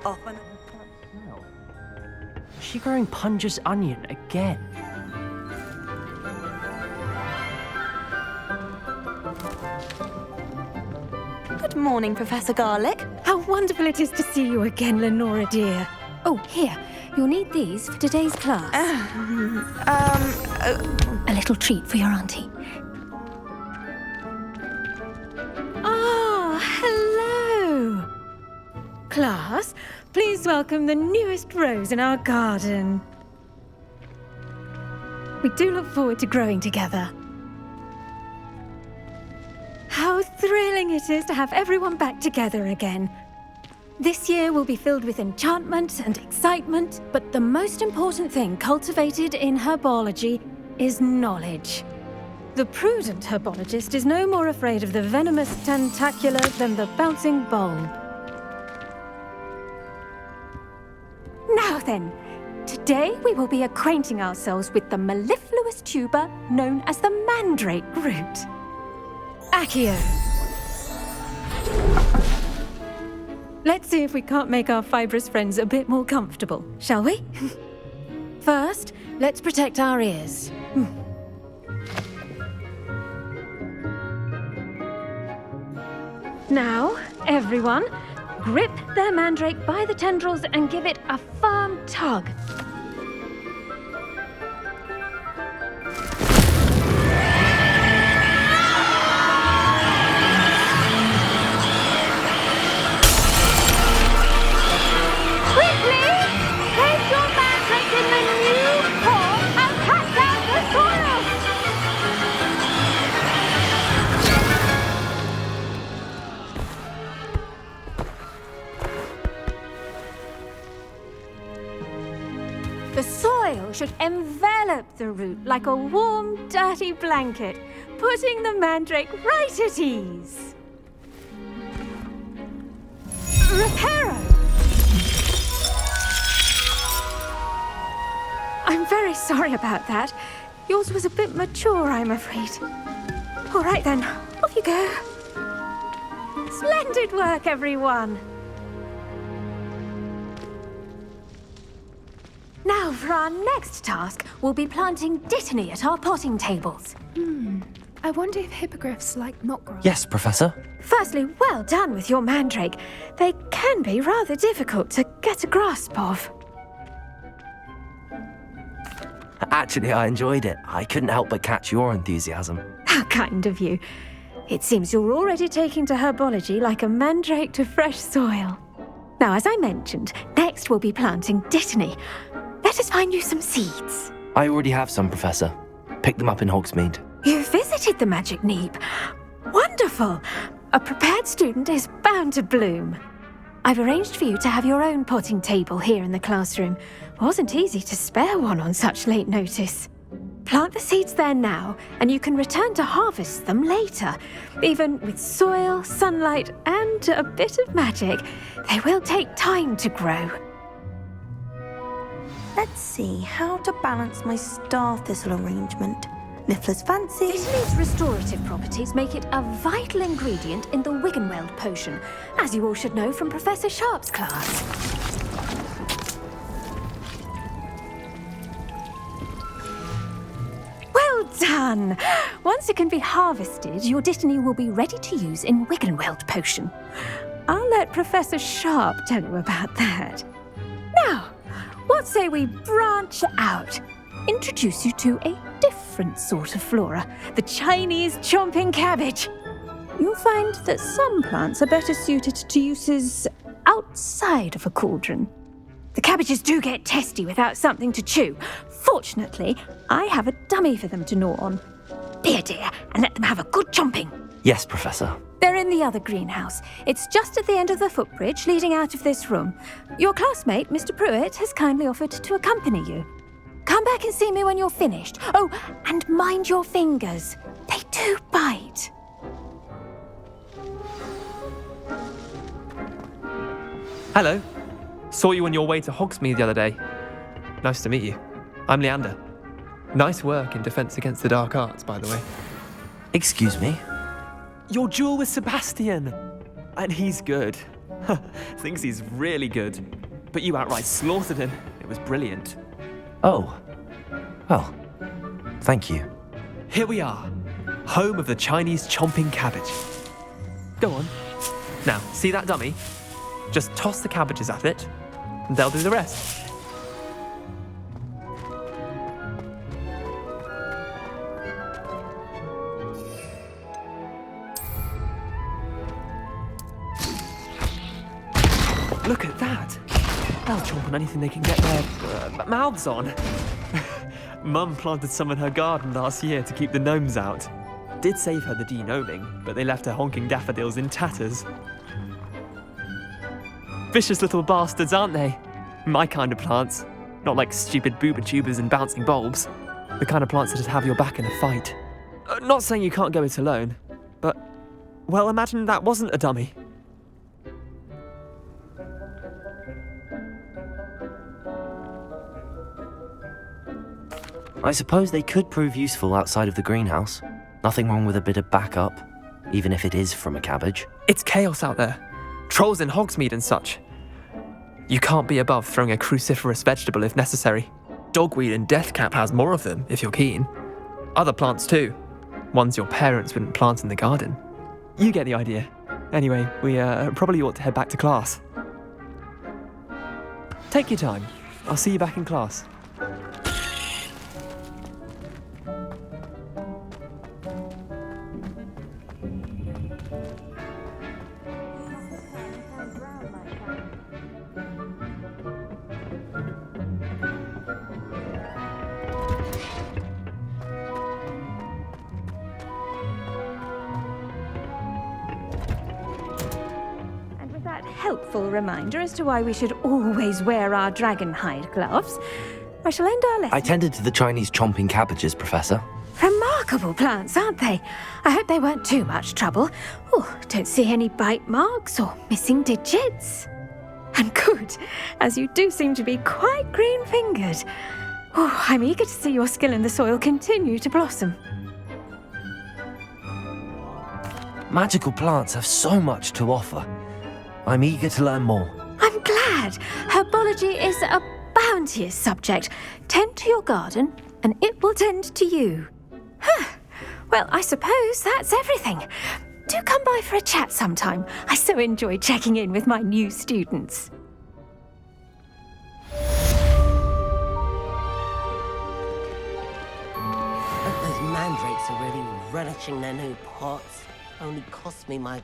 often. Is she growing Punja's onion again? Good morning, Professor Garlick. How wonderful it is to see you again, Lenora dear. Oh, here, you'll need these for today's class. A little treat for your auntie. Ah, hello. Class, please welcome the newest rose in our garden. We do look forward to growing together. How thrilling it is to have everyone back together again. This year will be filled with enchantment and excitement, but the most important thing cultivated in herbology is knowledge. The prudent herbologist is no more afraid of the venomous tentacula than the bouncing bulb. Now then, today we will be acquainting ourselves with the mellifluous tuber known as the mandrake root. Accio. Let's see if we can't make our fibrous friends a bit more comfortable, shall we? First, let's protect our ears. Now, everyone, grip their mandrake by the tendrils and give it a firm tug. The soil should envelop the root like a warm, dirty blanket, putting the mandrake right at ease. Reparo! I'm very sorry about that. Yours was a bit mature, I'm afraid. All right then, off you go. Splendid work, everyone. Now, for our next task, we'll be planting dittany at our potting tables. I wonder if hippogriffs like knot grass. Yes, Professor. Firstly, well done with your mandrake. They can be rather difficult to get a grasp of. Actually, I enjoyed it. I couldn't help but catch your enthusiasm. How kind of you. It seems you're already taking to herbology like a mandrake to fresh soil. Now, as I mentioned, next we'll be planting dittany. Let us find you some seeds. I already have some, Professor. Picked them up in Hogsmeade. You visited the Magic Neep. Wonderful. A prepared student is bound to bloom. I've arranged for you to have your own potting table here in the classroom. Wasn't easy to spare one on such late notice. Plant the seeds there now, and you can return to harvest them later. Even with soil, sunlight, and a bit of magic, they will take time to grow. Let's see how to balance my star thistle arrangement. Niffler's fancy. Dittany's restorative properties make it a vital ingredient in the Wiggenweld potion, as you all should know from Professor Sharp's class. Well done! Once it can be harvested, your dittany will be ready to use in Wiggenweld potion. I'll let Professor Sharp tell you about that. Now, what say we branch out? Introduce you to a different sort of flora, the Chinese chomping cabbage. You'll find that some plants are better suited to uses outside of a cauldron. The cabbages do get testy without something to chew. Fortunately, I have a dummy for them to gnaw on. Be a dear and let them have a good chomping. Yes, Professor. They're in the other greenhouse. It's just at the end of the footbridge leading out of this room. Your classmate, Mr. Pruitt, has kindly offered to accompany you. Come back and see me when you're finished. Oh, and mind your fingers. They do bite. Hello. Saw you on your way to Hogsmeade the other day. Nice to meet you. I'm Leander. Nice work in Defense Against the Dark Arts, by the way. Excuse me? Your duel with Sebastian. And he's good. Thinks he's really good. But you outright slaughtered him. It was brilliant. Oh. Well, thank you. Here we are, home of the Chinese chomping cabbage. Go on. Now, see that dummy? Just toss the cabbages at it, and they'll do the rest. Look at that. They'll chomp on anything they can get their mouths on. Mum planted some in her garden last year to keep the gnomes out. Did save her the de-gnoming, but they left her honking daffodils in tatters. Vicious little bastards, aren't they? My kind of plants. Not like stupid booba tubers and bouncing bulbs. The kind of plants that'd have your back in a fight. Not saying you can't go it alone, but, well, imagine that wasn't a dummy. I suppose they could prove useful outside of the greenhouse. Nothing wrong with a bit of backup, even if it is from a cabbage. It's chaos out there. Trolls in Hogsmeade and such. You can't be above throwing a cruciferous vegetable if necessary. Dogweed and deathcap has more of them, if you're keen. Other plants too. Ones your parents wouldn't plant in the garden. You get the idea. Anyway, we probably ought to head back to class. Take your time. I'll see you back in class. Helpful reminder as to why we should always wear our dragon hide gloves, I shall end our lesson. I tended to the Chinese chomping cabbages, Professor. Remarkable plants, aren't they? I hope they weren't too much trouble. Oh, don't see any bite marks or missing digits. And good, as you do seem to be quite green-fingered. Oh, I'm eager to see your skill in the soil continue to blossom. Magical plants have so much to offer. I'm eager to learn more. I'm glad. Herbology is a bounteous subject. Tend to your garden, and it will tend to you. Well, I suppose that's everything. Do come by for a chat sometime. I so enjoy checking in with my new students. Those mandrakes are really relishing their new pots. Only cost me my